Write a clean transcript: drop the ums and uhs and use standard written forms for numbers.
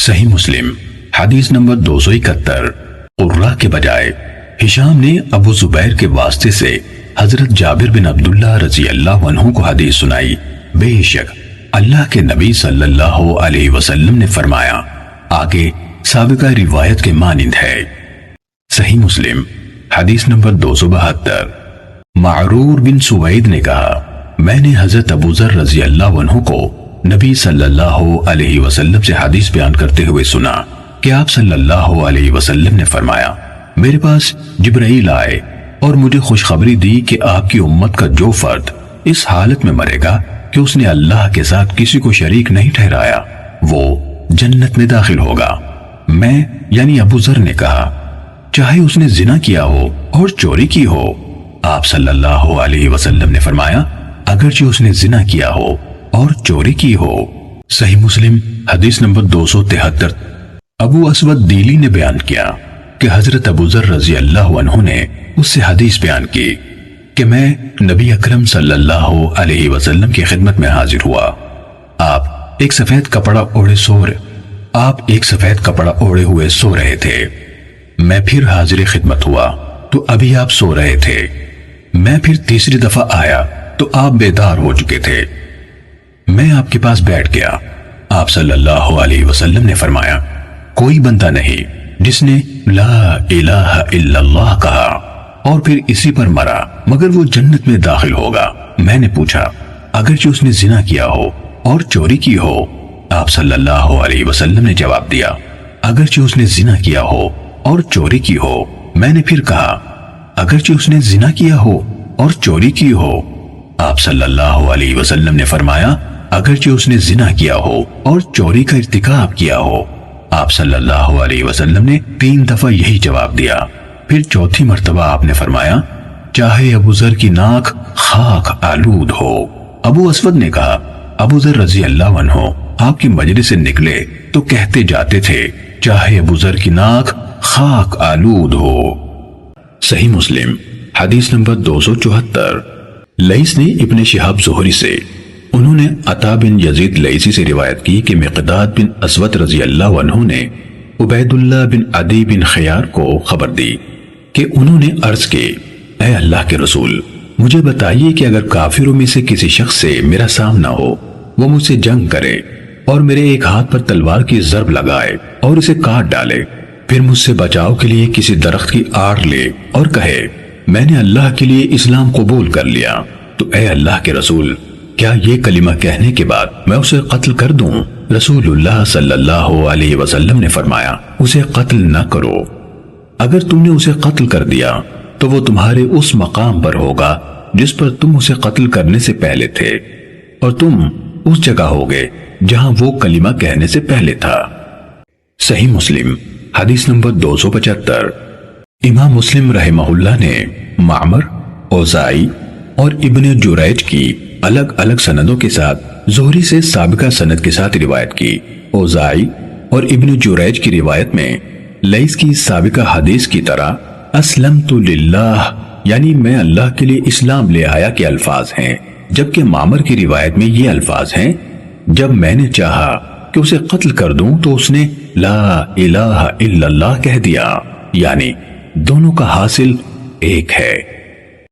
صحیح مسلم حدیث نمبر 271۔ قرہ کے بجائے ہشام نے ابو زبیر کے واسطے سے حضرت جابر بن عبداللہ رضی اللہ عنہ کو حدیث سنائی، بے شک اللہ کے نبی صلی اللہ علیہ وسلم نے فرمایا، آگے سابقہ روایت کے مانند ہے۔ صحیح مسلم حدیث نمبر 272۔ معرور بن سوید نے کہا، میں نے حضرت ابو ذر رضی اللہ عنہ کو نبی صلی اللہ علیہ وسلم سے حدیث بیان کرتے ہوئے سنا کہ آپ صلی اللہ علیہ وسلم نے فرمایا، میرے پاس جبرائیل آئے اور مجھے خوشخبری دی کہ آپ کی امت کا جو فرد اس حالت میں مرے گا کہ اس نے اللہ کے ساتھ کسی کو شریک نہیں ٹھہرایا، وہ جنت میں داخل ہوگا۔ میں یعنی ابو ذر نے کہا، چاہے اس نے زنا کیا ہو اور چوری کی ہو۔ آپ صلی اللہ علیہ وسلم نے فرمایا، اگرچہ اس نے زنا کیا ہو اور چوری کی ہو۔ صحیح مسلم حدیث نمبر 273۔ ابو اسود دیلی نے بیان کیا کہ حضرت ابو ذر رضی اللہ عنہ نے اس سے حدیث بیان کی کہ میں نبی اکرم صلی اللہ علیہ وسلم کی خدمت میں حاضر ہوا۔ آپ ایک سفید کپڑا اوڑے ہوئے سو رہے تھے۔ میں پھر حاضر خدمت ہوا تو ابھی آپ سو رہے تھے۔ میں پھر تیسری دفعہ آیا تو آپ بیدار ہو چکے تھے۔ میں آپ کے پاس بیٹھ گیا۔ آپ صلی اللہ علیہ وسلم نے فرمایا، کوئی بندہ نہیں جس نے لا الہ الا اللہ کہا اور پھر اسی پر مرا مگر وہ جنت میں داخل ہوگا۔ میں نے پوچھا، اگرچہ اس نے زنا کیا ہو اور چوری کی ہو؟ آپ صلی اللہ علیہ وسلم نے جواب دیا، اگرچہ اس نے زنا کیا ہو اور چوری کی ہو۔ میں نے پھر کہا، اگرچہ اس نے زنا کیا ہو اور چوری کی ہو؟ آپ صلی اللہ علیہ وسلم نے فرمایا، اگرچہ اس نے زنا کیا ہو اور چوری کا ارتکاب کیا ہو۔ آپ صلی اللہ علیہ وسلم نے 3 دفعہ یہی جواب دیا۔ پھر چوتھی مرتبہ آپ نے فرمایا، چاہے ابو ذر کی ناک خاک آلود ہو۔ ابو اسود نے کہا، ابو ذر رضی اللہ عنہ آپ کی مجلس سے نکلے تو کہتے جاتے تھے، چاہے ابو ذر کی ناک خاک آلود ہو۔ صحیح مسلم حدیث نمبر 274۔ لیث نے ابن شہاب زہری سے، انہوں نے عطا بن یزید لیثی سے روایت کی کہ مقداد بن اسود رضی اللہ عنہ نے عبید اللہ بن عدی بن خیار کو خبر دی کہ انہوں نے عرض کی، اے اللہ کے رسول، مجھے بتائیے کہ اگر کافروں میں سے کسی شخص سے میرا سامنا ہو، وہ مجھ سے جنگ کرے اور میرے ایک ہاتھ پر تلوار کی ضرب لگائے اور اسے کاٹ ڈالے، پھر مجھ سے بچاؤ کے لیے کسی درخت کی آڑ لے اور کہے، میں نے اللہ کے لیے اسلام قبول کر لیا، تو اے اللہ کے رسول، کیا یہ کلمہ کہنے کے بعد میں اسے قتل کر دوں؟ رسول اللہ صلی اللہ علیہ وسلم نے فرمایا، اسے قتل نہ کرو۔ اگر تم نے اسے قتل کر دیا تو وہ تمہارے اس مقام پر ہوگا جس پر تم اسے قتل کرنے سے پہلے تھے، اور تم اس جگہ ہوگے جہاں وہ کلمہ کہنے سے پہلے تھا۔ صحیح مسلم حدیث نمبر 275۔ امام مسلم رحمہ اللہ نے معمر، اوزائی اور ابن جریج کی الگ الگ سندوں کے ساتھ زہری سے سابقہ سند کے ساتھ روایت کی۔ اوزائی اور ابن جریج کی روایت میں لیث کی سابقہ حدیث کی طرح اسلمت للہ یعنی میں اللہ کے لیے اسلام لے آیا کے الفاظ ہیں، جبکہ معمر کی روایت میں یہ الفاظ ہیں، جب میں نے چاہا کہ اسے قتل کر دوں تو اس نے لا الہ الا اللہ کہہ دیا، یعنی دونوں کا حاصل ایک ہے۔